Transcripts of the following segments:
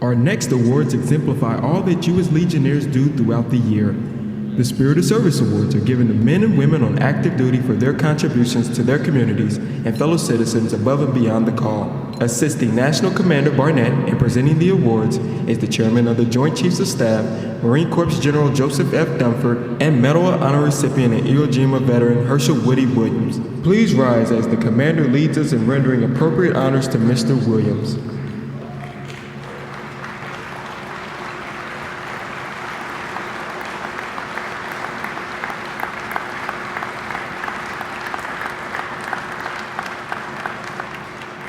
Our next awards exemplify all that you as Legionnaires do throughout the year. The Spirit of Service Awards are given to men and women on active duty for their contributions to their communities and fellow citizens above and beyond the call. Assisting National Commander Barnett in presenting the awards is the Chairman of the Joint Chiefs of Staff, Marine Corps General Joseph F. Dunford, and Medal of Honor recipient and Iwo Jima veteran Herschel Woody Williams. Please rise as the Commander leads us in rendering appropriate honors to Mr. Williams.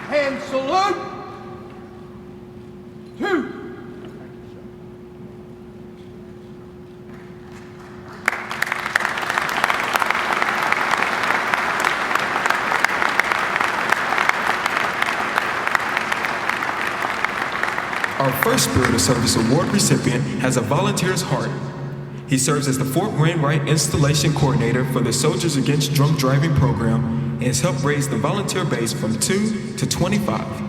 And salute. 2. Our first Spirit of Service Award recipient has a volunteer's heart. He serves as the Fort Wainwright Installation Coordinator for the Soldiers Against Drunk Driving program and has helped raise the volunteer base from 2 to 25.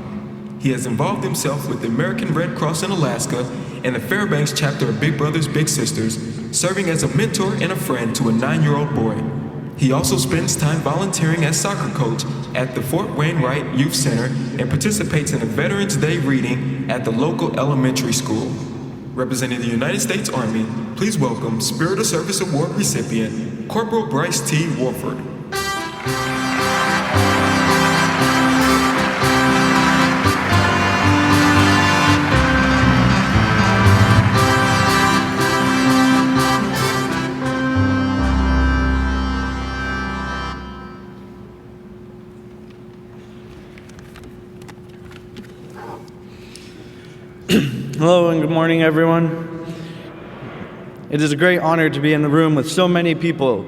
He has involved himself with the American Red Cross in Alaska and the Fairbanks chapter of Big Brothers Big Sisters, serving as a mentor and a friend to a 9-year-old boy. He also spends time volunteering as soccer coach at the Fort Wainwright Youth Center and participates in a Veterans Day reading at the local elementary school. Representing the United States Army, please welcome Spirit of Service Award recipient, Corporal Bryce T. Wolford. Hello and good morning, everyone. It is a great honor to be in the room with so many people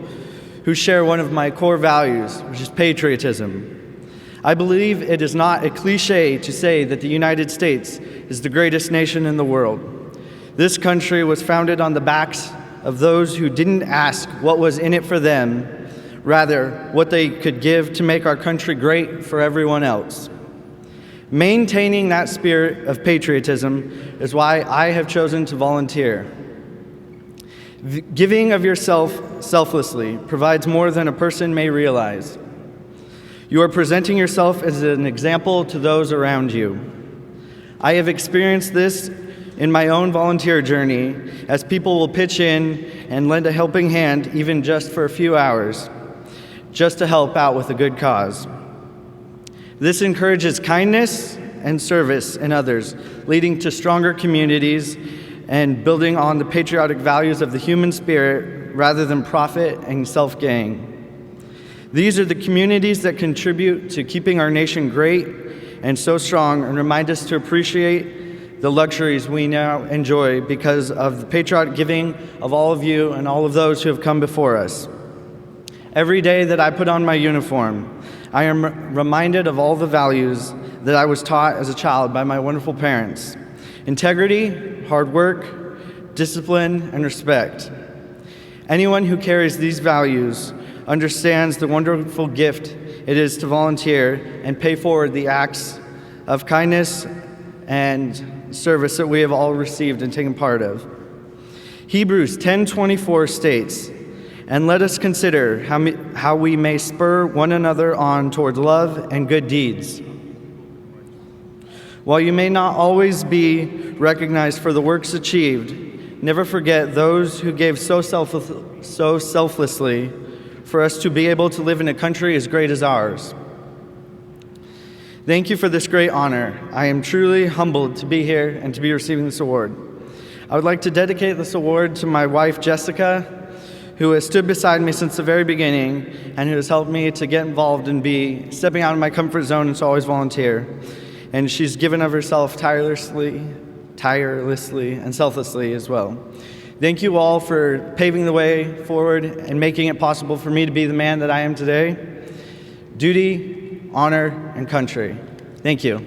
who share one of my core values, which is patriotism. I believe it is not a cliche to say that the United States is the greatest nation in the world. This country was founded on the backs of those who didn't ask what was in it for them, rather what they could give to make our country great for everyone else. Maintaining that spirit of patriotism is why I have chosen to volunteer. Giving of yourself selflessly provides more than a person may realize. You are presenting yourself as an example to those around you. I have experienced this in my own volunteer journey, as people will pitch in and lend a helping hand even just for a few hours, just to help out with a good cause. This encourages kindness and service in others, leading to stronger communities and building on the patriotic values of the human spirit rather than profit and self-gain. These are the communities that contribute to keeping our nation great and so strong and remind us to appreciate the luxuries we now enjoy because of the patriotic giving of all of you and all of those who have come before us. Every day that I put on my uniform, I am reminded of all the values that I was taught as a child by my wonderful parents: integrity, hard work, discipline, and respect. Anyone who carries these values understands the wonderful gift it is to volunteer and pay forward the acts of kindness and service that we have all received and taken part of. Hebrews 10:24 states, "And let us consider how we may spur one another on towards love and good deeds." While you may not always be recognized for the works achieved, never forget those who gave so selflessly for us to be able to live in a country as great as ours. Thank you for this great honor. I am truly humbled to be here and to be receiving this award. I would like to dedicate this award to my wife, Jessica, who has stood beside me since the very beginning and who has helped me to get involved and be stepping out of my comfort zone and to always volunteer. And she's given of herself tirelessly and selflessly as well. Thank you all for paving the way forward and making it possible for me to be the man that I am today. Duty, honor, and country. Thank you.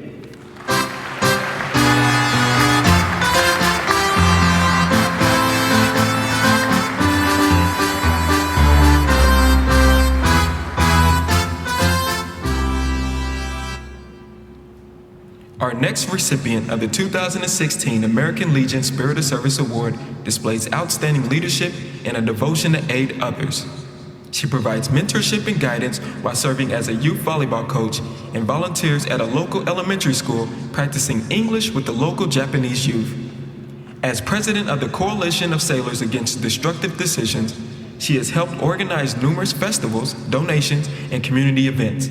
Our next recipient of the 2016 American Legion Spirit of Service Award displays outstanding leadership and a devotion to aid others. She provides mentorship and guidance while serving as a youth volleyball coach and volunteers at a local elementary school practicing English with the local Japanese youth. As president of the Coalition of Sailors Against Destructive Decisions, she has helped organize numerous festivals, donations, and community events.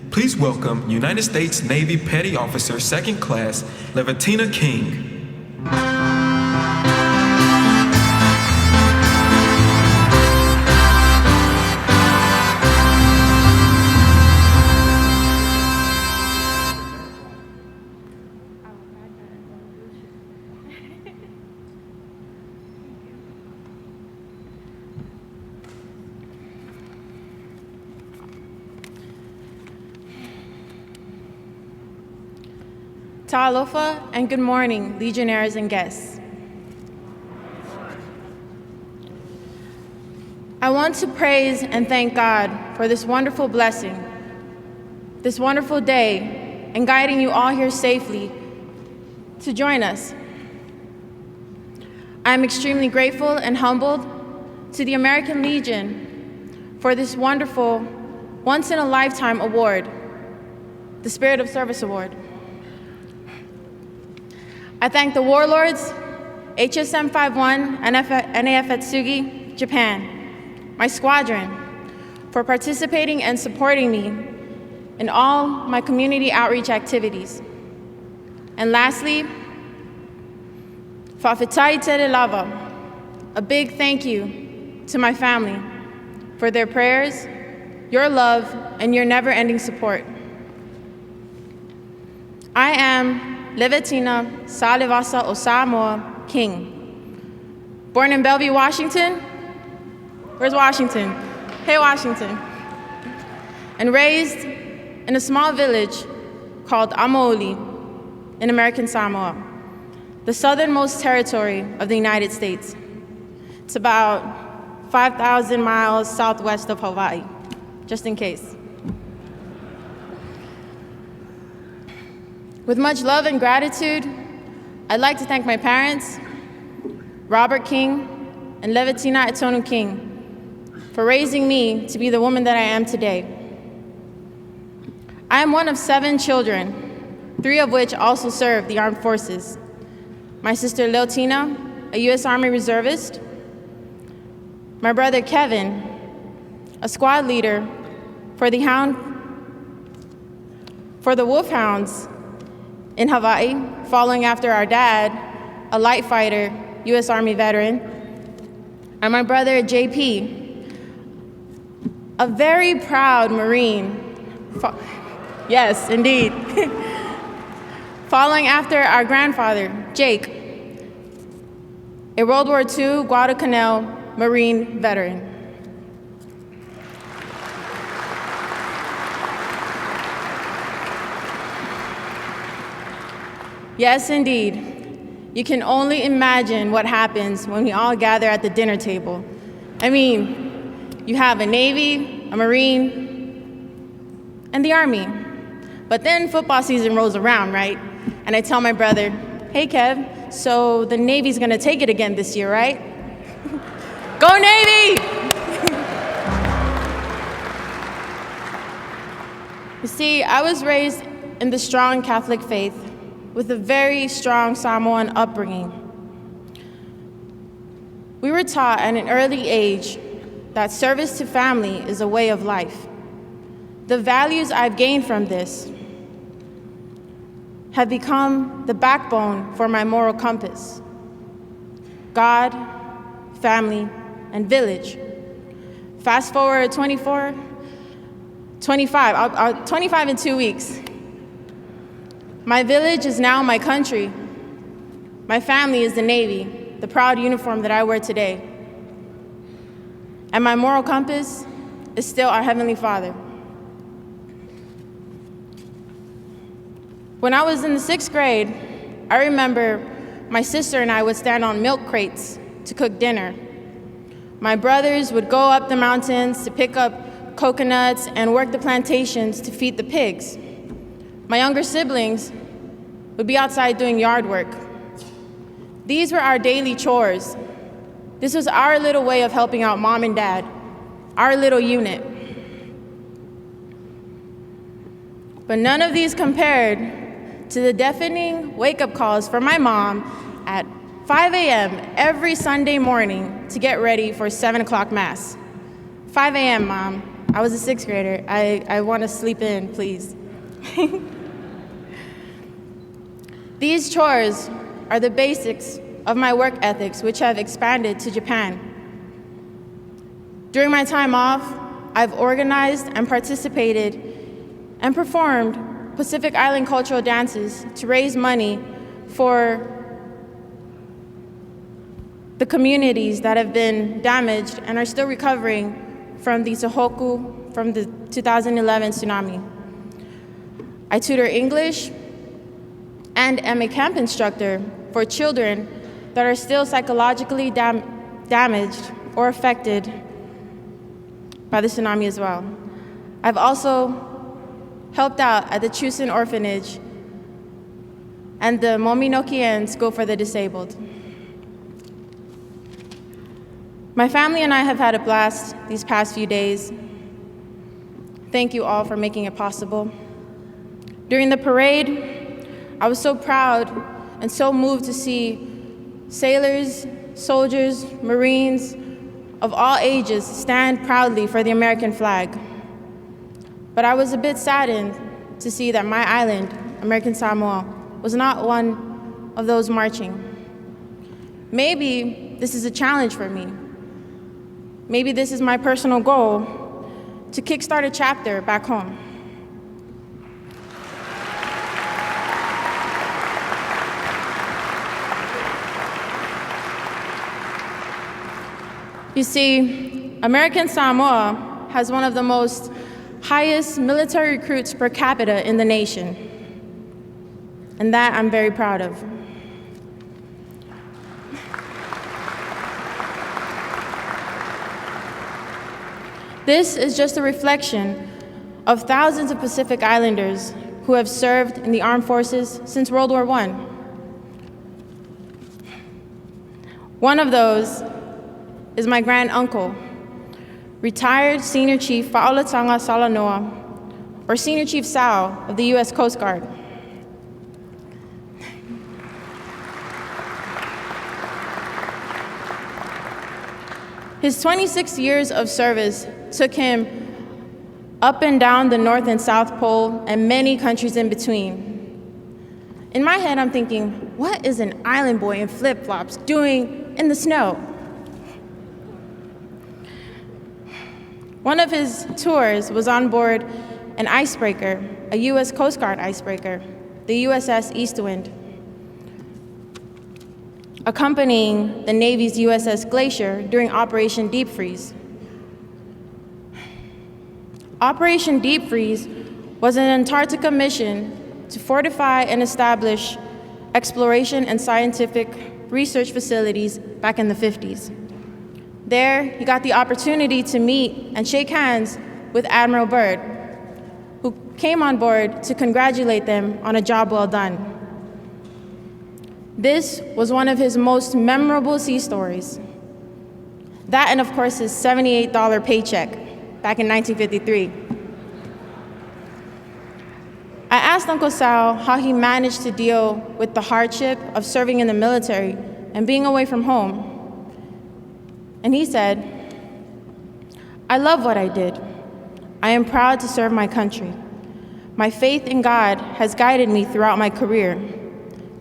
Please welcome United States Navy Petty Officer 2nd Class Leventina King. Ta'alofa and good morning, Legionnaires and guests. I want to praise and thank God for this wonderful blessing, this wonderful day, and guiding you all here safely to join us. I am extremely grateful and humbled to the American Legion for this wonderful, once-in-a-lifetime award, the Spirit of Service Award. I thank the warlords, HSM 51, NAF Atsugi, Japan, my squadron, for participating and supporting me in all my community outreach activities. And lastly, Fafitai Tere Lava, a big thank you to my family for their prayers, your love, and your never-ending support. I am Leventina Salivasa Osamoa King. Born in Bellevue, Washington. Where's Washington? Hey, Washington. And raised in a small village called Amaoli in American Samoa, the southernmost territory of the United States. It's about 5,000 miles southwest of Hawaii, just in case. With much love and gratitude, I'd like to thank my parents, Robert King and Leventina Etonu King, for raising me to be the woman that I am today. I am one of 7 children, 3 of which also serve the armed forces. My sister Leotina, a U.S. Army reservist, my brother Kevin, a squad leader for the Wolfhounds in Hawaii, following after our dad, a light fighter, U.S. Army veteran, and my brother JP, a very proud Marine. Yes, indeed. Following after our grandfather, Jake, a World War II Guadalcanal Marine veteran. Yes, indeed. You can only imagine what happens when we all gather at the dinner table. I mean, you have a Navy, a Marine, and the Army. But then football season rolls around, right? And I tell my brother, hey, Kev, so the Navy's gonna take it again this year, right? Go Navy! You see, I was raised in the strong Catholic faith with a very strong Samoan upbringing. We were taught at an early age that service to family is a way of life. The values I've gained from this have become the backbone for my moral compass. God, family, and village. Fast forward 25 in 2 weeks. My village is now my country. My family is the Navy, the proud uniform that I wear today. And my moral compass is still our Heavenly Father. When I was in the 6th grade, I remember my sister and I would stand on milk crates to cook dinner. My brothers would go up the mountains to pick up coconuts and work the plantations to feed the pigs. My younger siblings would be outside doing yard work. These were our daily chores. This was our little way of helping out mom and dad, our little unit. But none of these compared to the deafening wake-up calls from my mom at 5 a.m. every Sunday morning to get ready for 7 o'clock Mass. 5 a.m., Mom. I was a sixth grader. I want to sleep in, please. These chores are the basics of my work ethics, which have expanded to Japan. During my time off, I've organized and participated and performed Pacific Island cultural dances to raise money for the communities that have been damaged and are still recovering from the Tohoku from the 2011 tsunami. I tutor English and am a camp instructor for children that are still psychologically damaged or affected by the tsunami as well. I've also helped out at the Chusen Orphanage and the Mominokien School for the Disabled. My family and I have had a blast these past few days. Thank you all for making it possible. During the parade, I was so proud and so moved to see sailors, soldiers, Marines of all ages stand proudly for the American flag. But I was a bit saddened to see that my island, American Samoa, was not one of those marching. Maybe this is a challenge for me. Maybe this is my personal goal, to kickstart a chapter back home. You see, American Samoa has one of the most highest military recruits per capita in the nation, and that I'm very proud of. This is just a reflection of thousands of Pacific Islanders who have served in the armed forces since World War I. One of those is my grand uncle, retired Senior Chief Fa'olatonga Salanoa, or Senior Chief Sal of the U.S. Coast Guard. His 26 years of service took him up and down the North and South Pole and many countries in between. In my head, I'm thinking, what is an island boy in flip-flops doing in the snow? One of his tours was on board an icebreaker, a U.S. Coast Guard icebreaker, the USS Eastwind, accompanying the Navy's USS Glacier during Operation Deep Freeze. Operation Deep Freeze was an Antarctica mission to fortify and establish exploration and scientific research facilities back in the 50s. There, he got the opportunity to meet and shake hands with Admiral Byrd, who came on board to congratulate them on a job well done. This was one of his most memorable sea stories. That and, of course, his $78 paycheck back in 1953. I asked Uncle Sal how he managed to deal with the hardship of serving in the military and being away from home. And he said, "I love what I did. I am proud to serve my country. My faith in God has guided me throughout my career.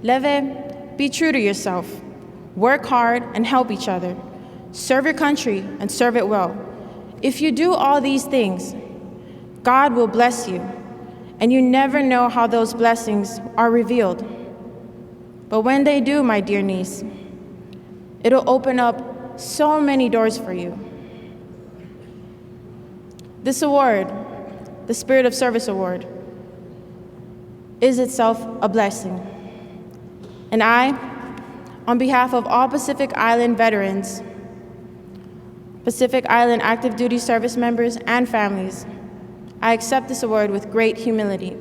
Leve, be true to yourself. Work hard and help each other. Serve your country and serve it well. If you do all these things, God will bless you, and you never know how those blessings are revealed. But when they do, my dear niece, it'll open up so many doors for you." This award, the Spirit of Service Award, is itself a blessing. And I, on behalf of all Pacific Island veterans, Pacific Island active duty service members and families, I accept this award with great humility.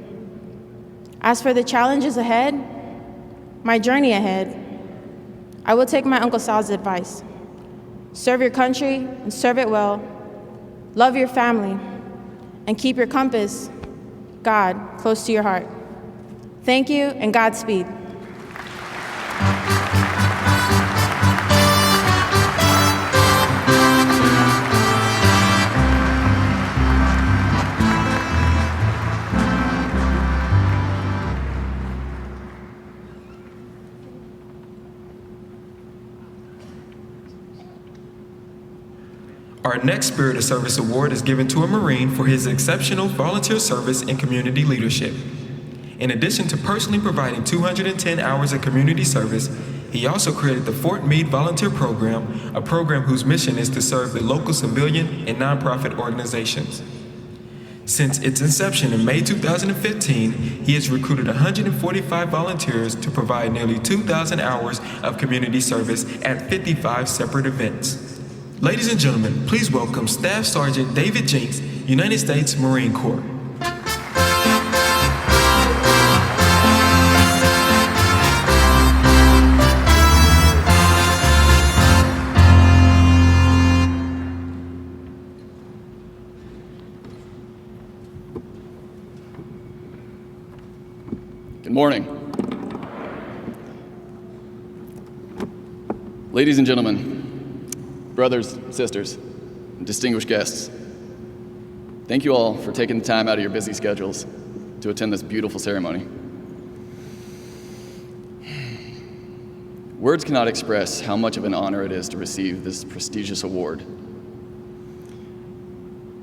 As for the challenges ahead, my journey ahead, I will take my Uncle Sal's advice. Serve your country and serve it well. Love your family and keep your compass, God, close to your heart. Thank you and Godspeed. Our next Spirit of Service Award is given to a Marine for his exceptional volunteer service and community leadership. In addition to personally providing 210 hours of community service, he also created the Fort Meade Volunteer Program, a program whose mission is to serve the local civilian and nonprofit organizations. Since its inception in May 2015, he has recruited 145 volunteers to provide nearly 2,000 hours of community service at 55 separate events. Ladies and gentlemen, please welcome Staff Sergeant David Jinks, United States Marine Corps. Good morning. Ladies and gentlemen, brothers, sisters, and distinguished guests, thank you all for taking the time out of your busy schedules to attend this beautiful ceremony. Words cannot express how much of an honor it is to receive this prestigious award.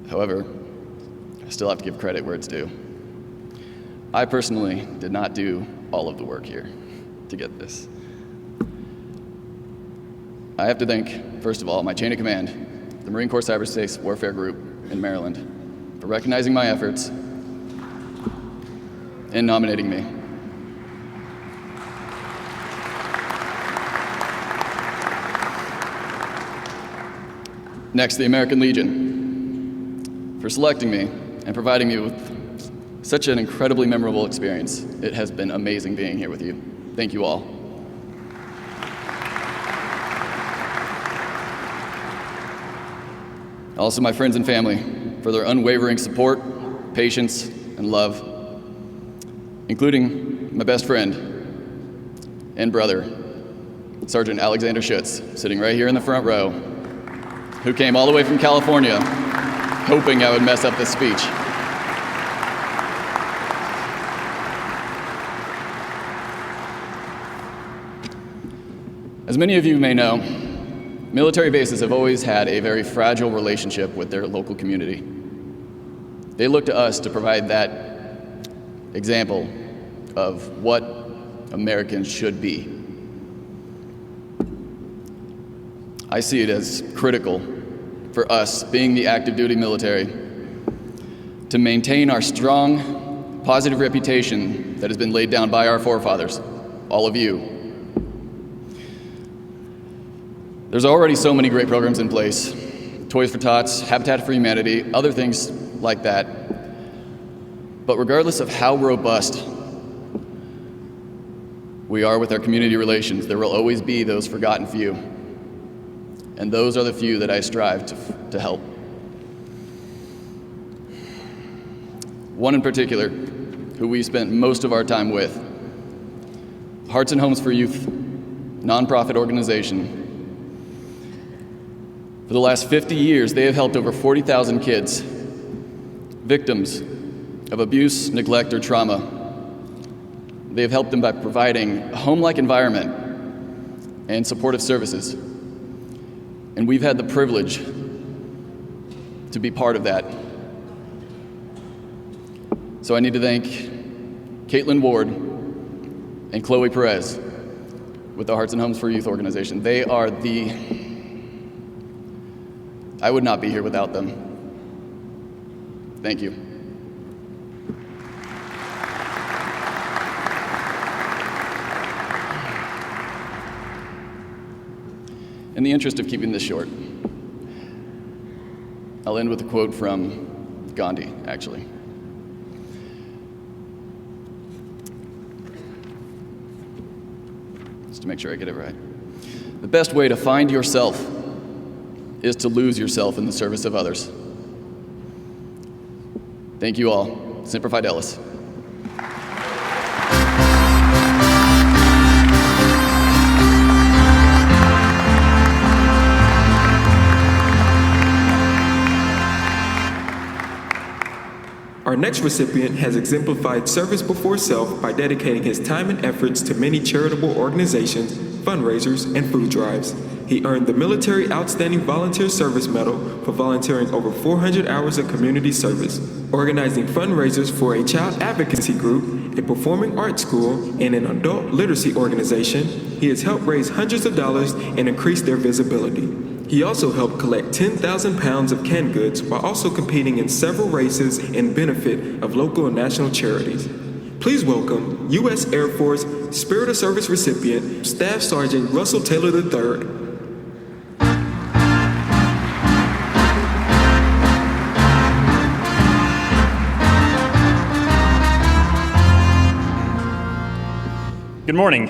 However, I still have to give credit where it's due. I personally did not do all of the work here to get this. I have to thank, first of all, my chain of command, the Marine Corps Cyberspace Warfare Group in Maryland, for recognizing my efforts and nominating me. Next, the American Legion, for selecting me and providing me with such an incredibly memorable experience. It has been amazing being here with you. Thank you all. Also, my friends and family, for their unwavering support, patience, and love, including my best friend and brother, Sergeant Alexander Schutz, sitting right here in the front row, who came all the way from California, hoping I would mess up this speech. As many of you may know, military bases have always had a very fragile relationship with their local community. They look to us to provide that example of what Americans should be. I see it as critical for us, being the active duty military, to maintain our strong, positive reputation that has been laid down by our forefathers, all of you. There's already so many great programs in place, Toys for Tots, Habitat for Humanity, other things like that. But regardless of how robust we are with our community relations, there will always be those forgotten few. And those are the few that I strive to help. One in particular, who we spent most of our time with, Hearts and Homes for Youth, nonprofit organization. For the last 50 years, they have helped over 40,000 kids, victims of abuse, neglect, or trauma. They have helped them by providing a home-like environment and supportive services. And we've had the privilege to be part of that. So I need to thank Caitlin Ward and Chloe Perez with the Hearts and Homes for Youth organization. They are I would not be here without them. Thank you. In the interest of keeping this short, I'll end with a quote from Gandhi, actually. just to make sure I get it right. The best way to find yourself is to lose yourself in the service of others. Thank you all. Semper Fidelis. Our next recipient has exemplified service before self by dedicating his time and efforts to many charitable organizations, fundraisers, and food drives. He earned the Military Outstanding Volunteer Service Medal for volunteering over 400 hours of community service, organizing fundraisers for a child advocacy group, a performing arts school, and an adult literacy organization. He has helped raise hundreds of dollars and increase their visibility. He also helped collect 10,000 pounds of canned goods while also competing in several races in benefit of local and national charities. Please welcome U.S. Air Force Spirit of Service recipient, Staff Sergeant Russell Taylor III. Good morning.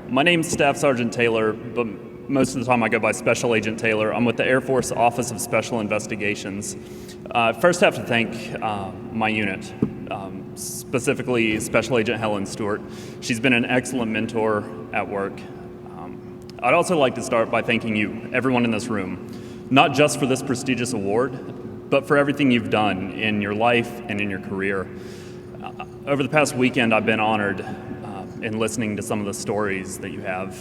My name's Staff Sergeant Taylor, but most of the time I go by Special Agent Taylor. I'm with the Air Force Office of Special Investigations. First, I have to thank my unit, specifically Special Agent Helen Stewart. She's been an excellent mentor at work. I'd also like to start by thanking you, everyone in this room, not just for this prestigious award, but for everything you've done in your life and in your career. Over the past weekend, I've been honored in listening to some of the stories that you have.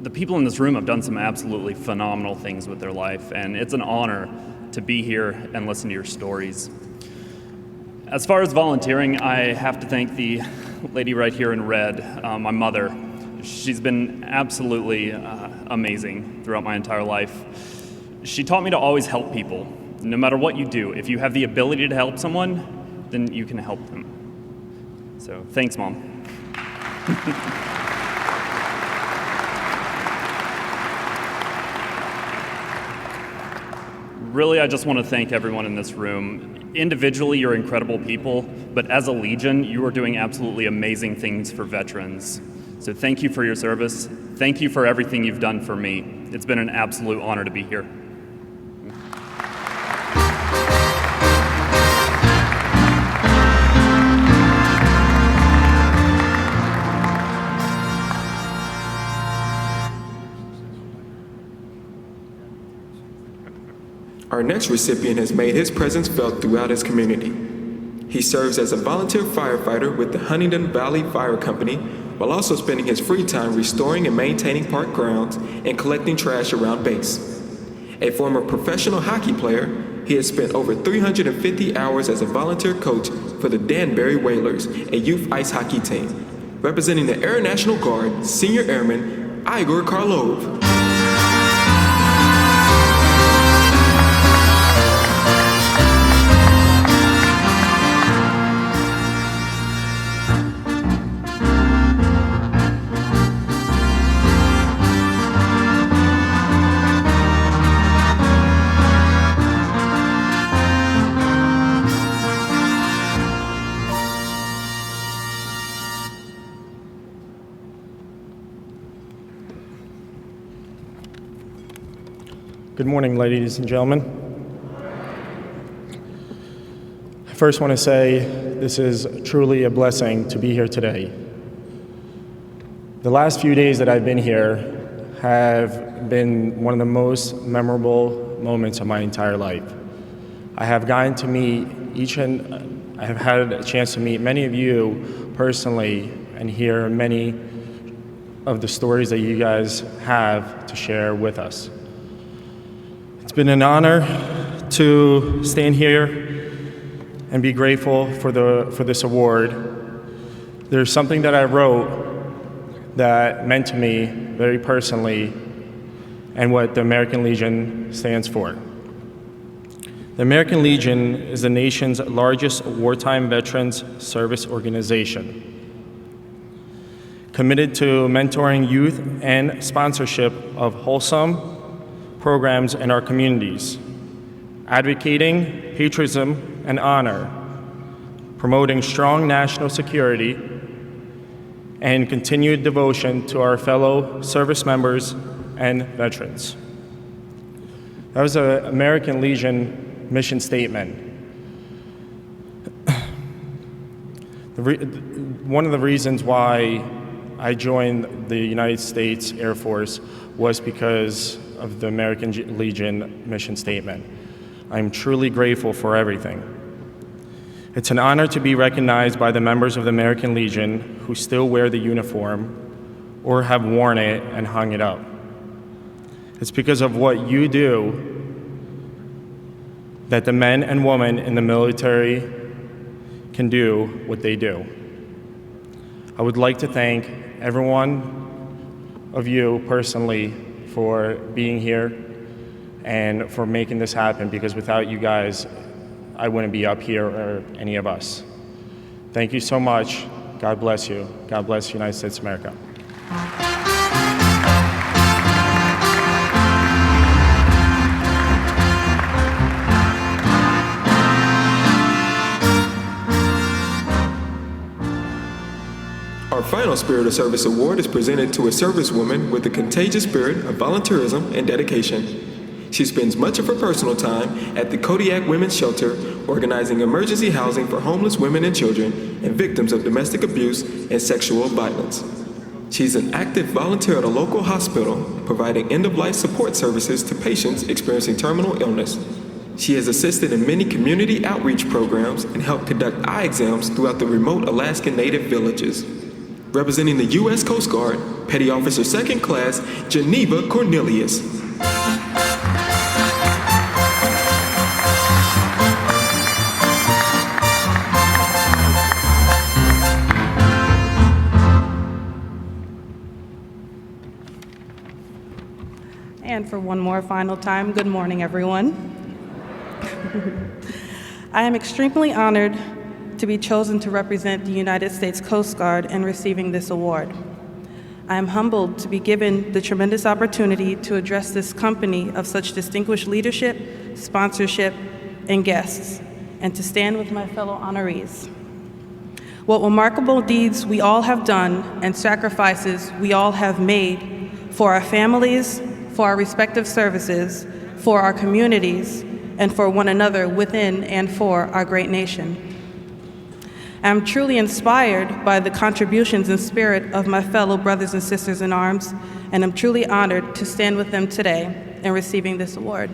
The people in this room have done some absolutely phenomenal things with their life, and it's an honor to be here and listen to your stories. As far as volunteering, I have to thank the lady right here in red, my mother. She's been absolutely amazing throughout my entire life. She taught me to always help people. No matter what you do, if you have the ability to help someone, then you can help them. So thanks, Mom. Really, I just want to thank everyone in this room. Individually, you're incredible people, but as a Legion, you are doing absolutely amazing things for veterans. So thank you for your service. Thank you for everything you've done for me. It's been an absolute honor to be here. Our next recipient has made his presence felt throughout his community. He serves as a volunteer firefighter with the Huntingdon Valley Fire Company, while also spending his free time restoring and maintaining park grounds and collecting trash around base. A former professional hockey player, he has spent over 350 hours as a volunteer coach for the Danbury Whalers, a youth ice hockey team. Representing the Air National Guard, Senior Airman Igor Carlo. Good morning, ladies and gentlemen. I first want to say this is truly a blessing to be here today. The last few days that I've been here have been one of the most memorable moments of my entire life. I have gotten to meet I have had a chance to meet many of you personally and hear many of the stories that you guys have to share with us. It's been an honor to stand here and be grateful for this award. There's something that I wrote that meant to me very personally and what the American Legion stands for. The American Legion is the nation's largest wartime veterans service organization, committed to mentoring youth and sponsorship of wholesome programs in our communities, advocating patriotism and honor, promoting strong national security, and continued devotion to our fellow service members and veterans. That was an American Legion mission statement. One of the reasons why I joined the United States Air Force was because of the American Legion mission statement. I'm truly grateful for everything. It's an honor to be recognized by the members of the American Legion who still wear the uniform or have worn it and hung it up. It's because of what you do that the men and women in the military can do what they do. I would like to thank every one of you personally for being here and for making this happen, because without you guys, I wouldn't be up here or any of us. Thank you so much. God bless you. God bless the United States of America. Our final Spirit of Service Award is presented to a servicewoman with a contagious spirit of volunteerism and dedication. She spends much of her personal time at the Kodiak Women's Shelter, organizing emergency housing for homeless women and children and victims of domestic abuse and sexual violence. She's an active volunteer at a local hospital, providing end-of-life support services to patients experiencing terminal illness. She has assisted in many community outreach programs and helped conduct eye exams throughout the remote Alaskan Native villages. Representing the U.S. Coast Guard, Petty Officer 2nd Class Geneva Cornelius. And for one more final time, good morning, everyone. I am extremely honored to be chosen to represent the United States Coast Guard in receiving this award. I am humbled to be given the tremendous opportunity to address this company of such distinguished leadership, sponsorship, and guests, and to stand with my fellow honorees. What remarkable deeds we all have done and sacrifices we all have made for our families, for our respective services, for our communities, and for one another within and for our great nation. I am truly inspired by the contributions and spirit of my fellow brothers and sisters in arms, and I'm truly honored to stand with them today in receiving this award.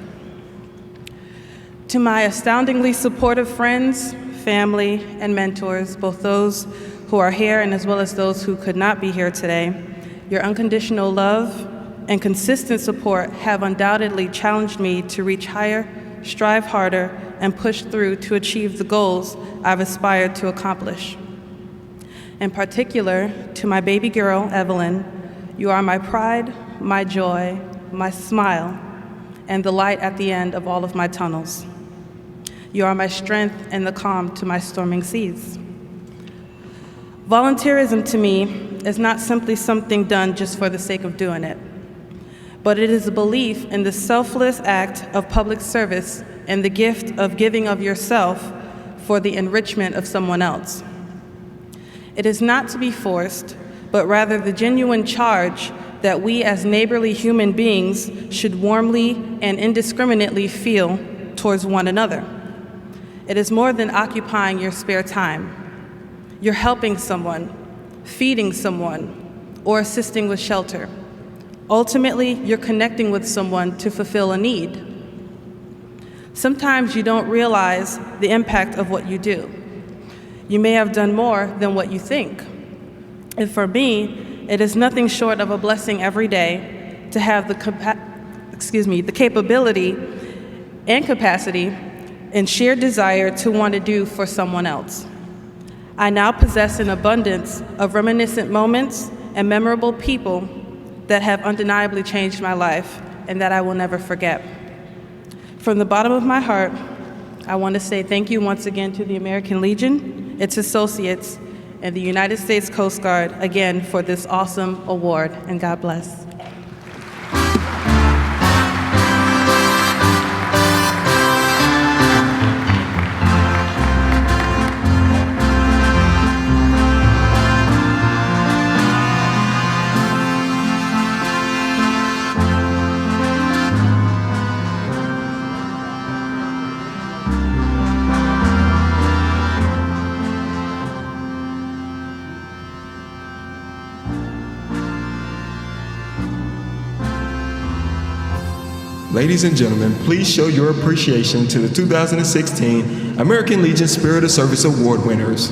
To my astoundingly supportive friends, family, and mentors, both those who are here and as well as those who could not be here today, your unconditional love and consistent support have undoubtedly challenged me to reach higher, strive harder, and push through to achieve the goals I've aspired to accomplish. In particular, to my baby girl, Evelyn, you are my pride, my joy, my smile, and the light at the end of all of my tunnels. You are my strength and the calm to my storming seas. Volunteerism to me is not simply something done just for the sake of doing it, but it is a belief in the selfless act of public service and the gift of giving of yourself for the enrichment of someone else. It is not to be forced, but rather the genuine charge that we as neighborly human beings should warmly and indiscriminately feel towards one another. It is more than occupying your spare time. You're helping someone, feeding someone, or assisting with shelter. Ultimately, you're connecting with someone to fulfill a need. Sometimes you don't realize the impact of what you do. You may have done more than what you think. And for me, it is nothing short of a blessing every day to have the capability and capacity and sheer desire to want to do for someone else. I now possess an abundance of reminiscent moments and memorable people that have undeniably changed my life and that I will never forget. From the bottom of my heart, I want to say thank you once again to the American Legion, its associates, and the United States Coast Guard again for this awesome award, and God bless. Ladies and gentlemen, please show your appreciation to the 2016 American Legion Spirit of Service Award winners.